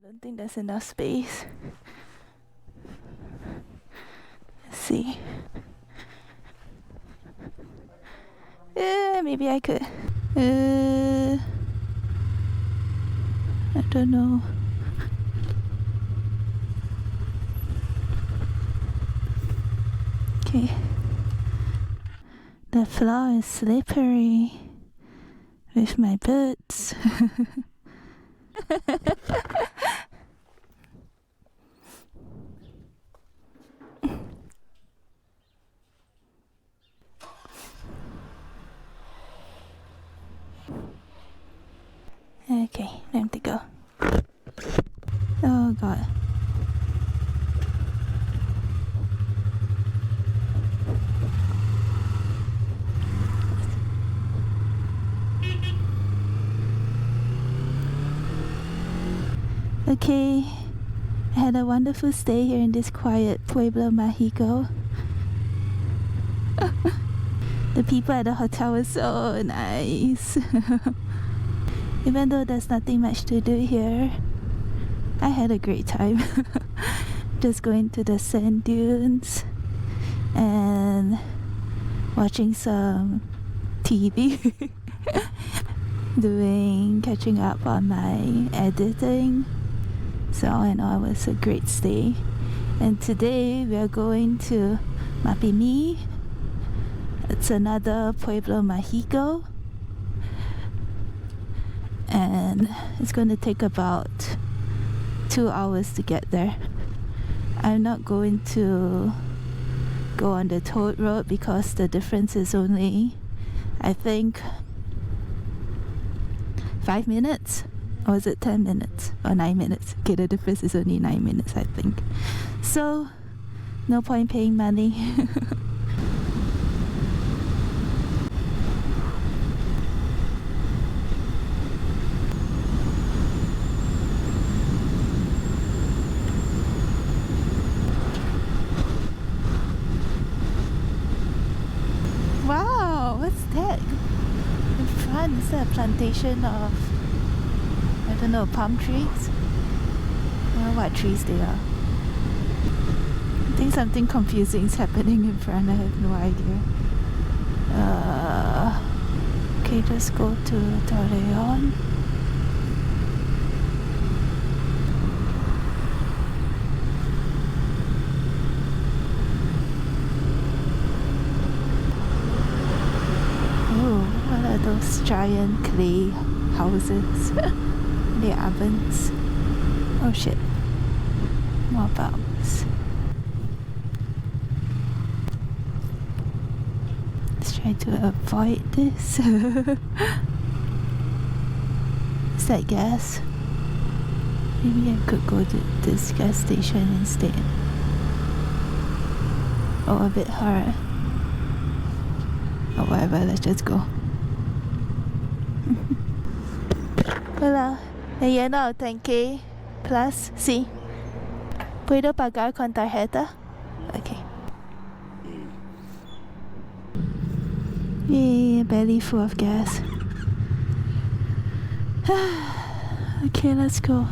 don't think there's enough space. Let's see. Maybe I could. I don't know. Okay. The floor is slippery with my boots. Okay, time to go. Oh god. Okay, I had a wonderful stay here in this quiet Pueblo Mágico. The people at the hotel were so nice. Even though there's nothing much to do here, I had a great time. Just going to the sand dunes and watching some TV. Catching up on my editing. So all in all, it was a great stay. And today we are going to Mapimi. It's another Pueblo Mágico. And it's going to take about 2 hours to get there. I'm not going to go on the toll road because the difference is only, I think, 5 minutes. Or is it 10 minutes? Or 9 minutes? Okay, the difference is only 9 minutes, I think. So, no point paying money. Wow, what's that? In front, is that a plantation of, I don't know, palm trees? I don't know what trees they are. I think something confusing is happening in front. I have no idea. Okay, just go to Torreon. Oh, what are those giant clay houses? The ovens. Oh shit. More bombs. Let's try to avoid this. Is that gas? Maybe I could go to this gas station instead. Oh, a bit hard. Oh, whatever, let's just go. Hola. Me lleno el tanque plus, sí. ¿Puedo pagar con tarjeta? Okay. Yay, belly full of gas. Okay, let's go.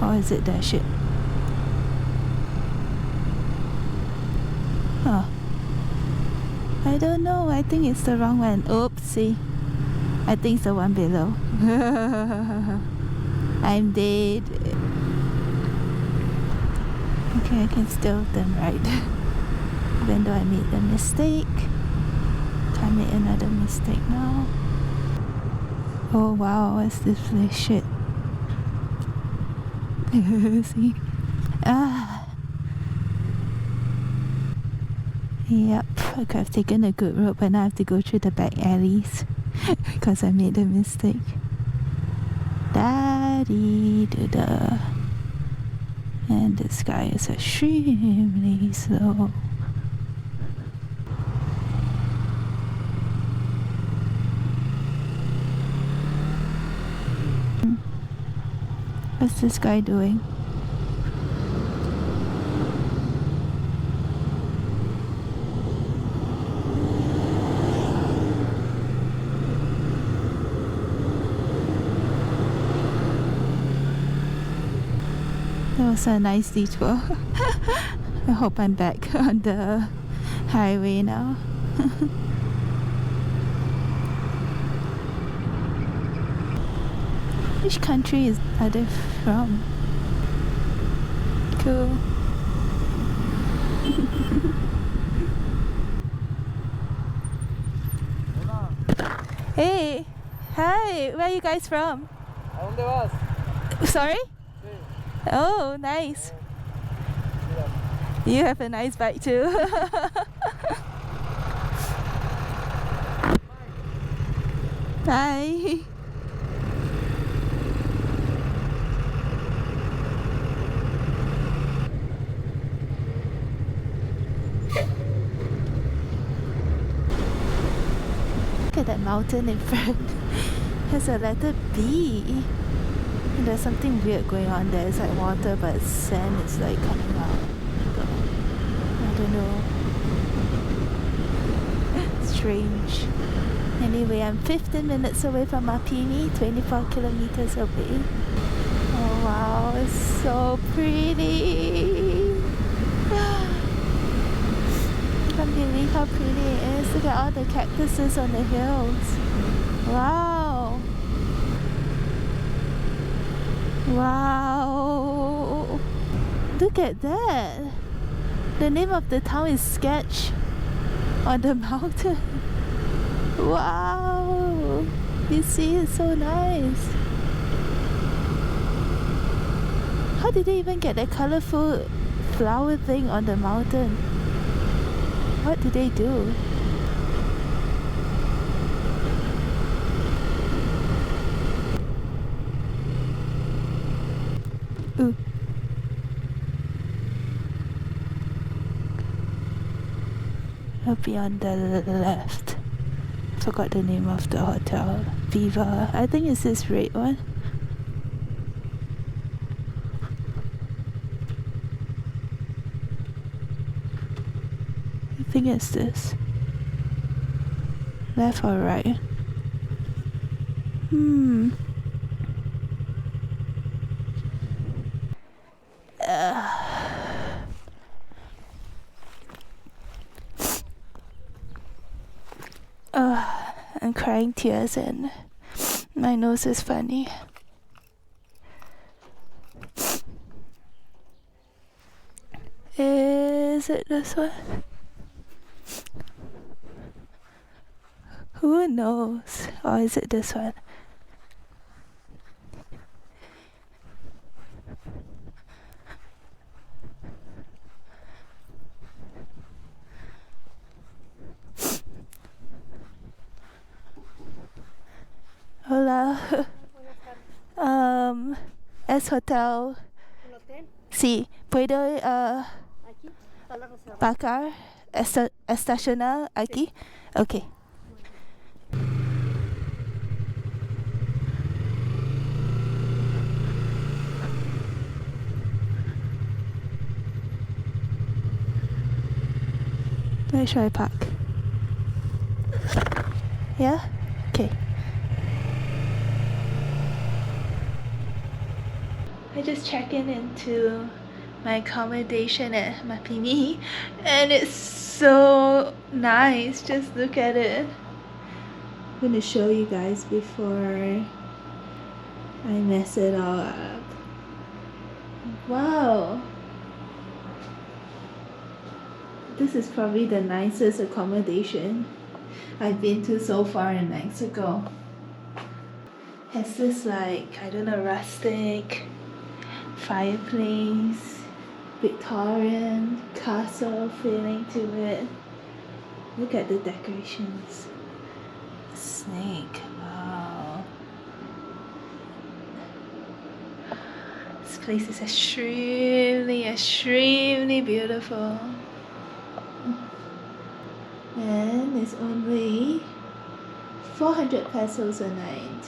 Or is it that shit? Oh. I don't know. I think it's the wrong one. Oopsie. I think it's the one below. I'm dead. Okay, I can still turn right. Even though I made a mistake. Can't make another mistake now. Oh wow, what's this place? Shit. See? Yep, I could have taken a good road, but now I have to go through the back alleys because I made a mistake. Da-dee-da-da. And this guy is extremely slow. What's this guy doing? That was a nice detour. I hope I'm back on the highway now. Which country are they from? Cool. Hey, hi, where are you guys from? ¿A dónde vas? Sorry? Sí. Oh, nice. You have a nice bike too. Bye. Look at that mountain in front. Has a letter B. And there's something weird going on there. It's like water, but sand is like coming out. I don't know. Strange. Anyway, I'm 15 minutes away from Mapimi, 24 kilometers away. Oh wow, it's so pretty. I can't believe how pretty it is. Look at all the cactuses on the hills. Wow. Wow. Look at that. The name of the town is Sketch on the mountain. Wow. You see, it's so nice. How did they even get that colorful flower thing on the mountain? What did they do? Ooh. I'll be on the left. Forgot the name of the hotel. Viva. I think it's this red one. I think it's this. Left or right? I'm crying tears and my nose is funny. Is it this one? Who knows? Or is it this one? Hola. Es hotel. Sí, puedo parcar, estacionar aquí. Okay. Where should I park? Yeah? Okay. I just checked into my accommodation at Mapimi and it's so nice. Just look at it. I'm going to show you guys before I mess it all up. Wow. This is probably the nicest accommodation I've been to so far in Mexico. Has this like, I don't know, rustic fireplace, Victorian castle feeling to it. Look at the decorations. Snake, wow. This place is extremely beautiful. And it's only 400 pesos a night.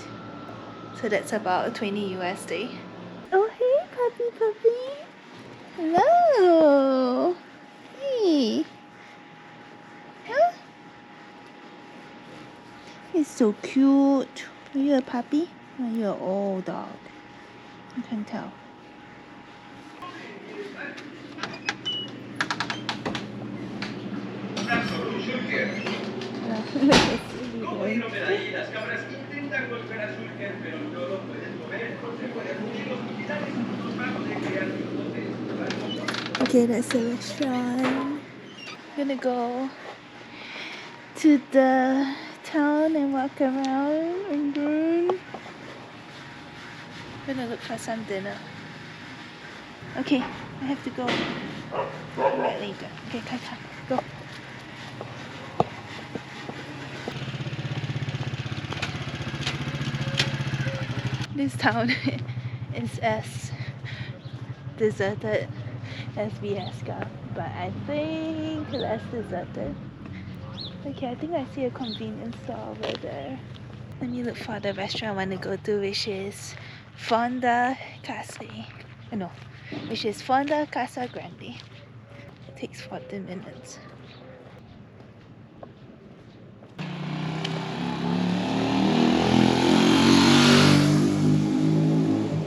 So that's about 20 USD. Oh, puppy. Hello. Hey. Huh? He's so cute. Are you a puppy? Or are you an old dog? I can tell. Okay, that's the restaurant. I'm gonna go to the town and walk around, and then I'm gonna look for some dinner. Okay, I have to go. I'll come back later. Okay, come, go. This town is as deserted as Viesca, but I think less deserted. Okay, I think I see a convenience store over there. Let me look for the restaurant I want to go to, which is Fonda Casa. No, which is Fonda Casa Grande. It takes 40 minutes.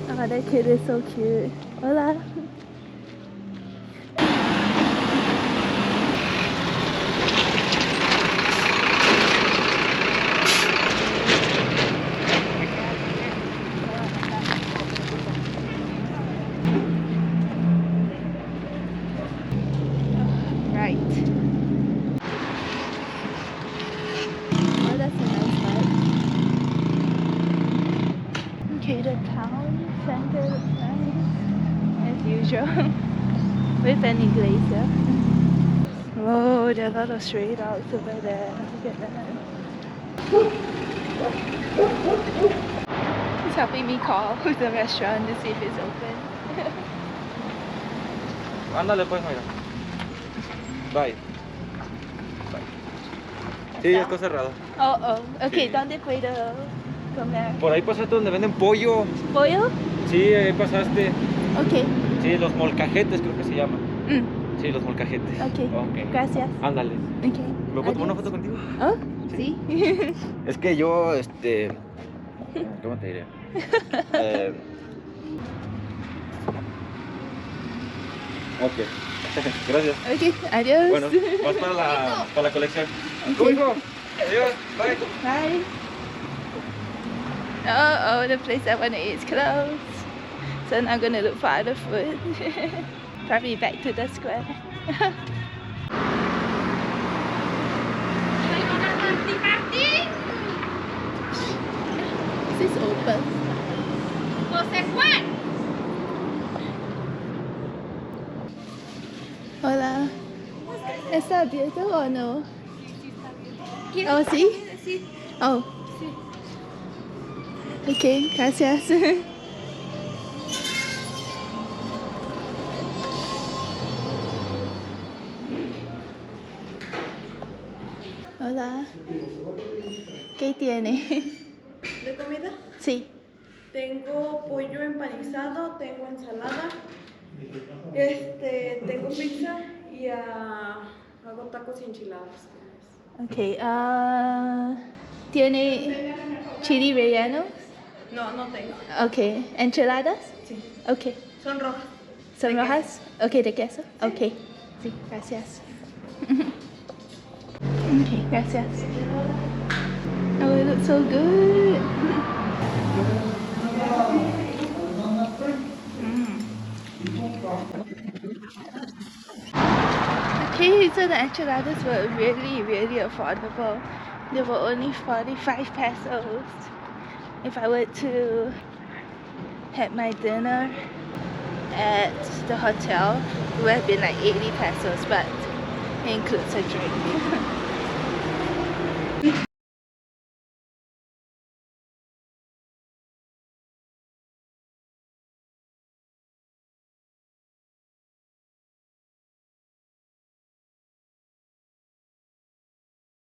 Oh, that kid is so cute. Hola. Right. Oh, that's a nice spot. Okay, the town center looks nice, as usual, with an glacier. Oh, there are a lot of stray dogs over there. Look at that. He's helping me call the restaurant to see if it's open. Ándale pues, mira. Bye. Sí, ya está cerrado. Oh, okay, Sí. ¿dónde puedo comer? Por ahí pasaste donde venden pollo. ¿Pollo? Sí, ahí pasaste. Okay. Sí, los molcajetes creo que se llaman. Mm. Sí, los molcajetes. Okay. Ok. Gracias. Ándale. Okay. ¿Me puedo tomar una Adiós. foto contigo? Oh, sí. Es que yo, ¿cómo te diré? Ok. Gracias. Okay, adiós. Bueno, vas para la colección. Okay. ¿Cómo, hijo? Adiós. Bye. Bye. Oh, the place I want to eat is closed. So now I'm going to look for other food. Probably back to the square. Is this open? José Juan. Hola. ¿Está abierto o no? ¿Quieres Oh, sí? Sí. Oh. Ok, gracias. Hola. ¿Qué tiene? ¿De comida? Sí. Tengo pollo empanizado, tengo ensalada, tengo pizza y hago tacos y enchiladas. Ok, ¿tiene chili relleno? No, no tengo. Ok, ¿enchiladas? Sí. Ok. Son rojas. ¿Son ¿De rojas? Ok, ¿de queso? Ok. Sí, gracias. Ok, gracias. Oh, it looks so good. Okay, so the enchiladas were really, really affordable. They were only 45 pesos. If I were to have my dinner at the hotel, it would have been like 80 pesos, but it includes a drink.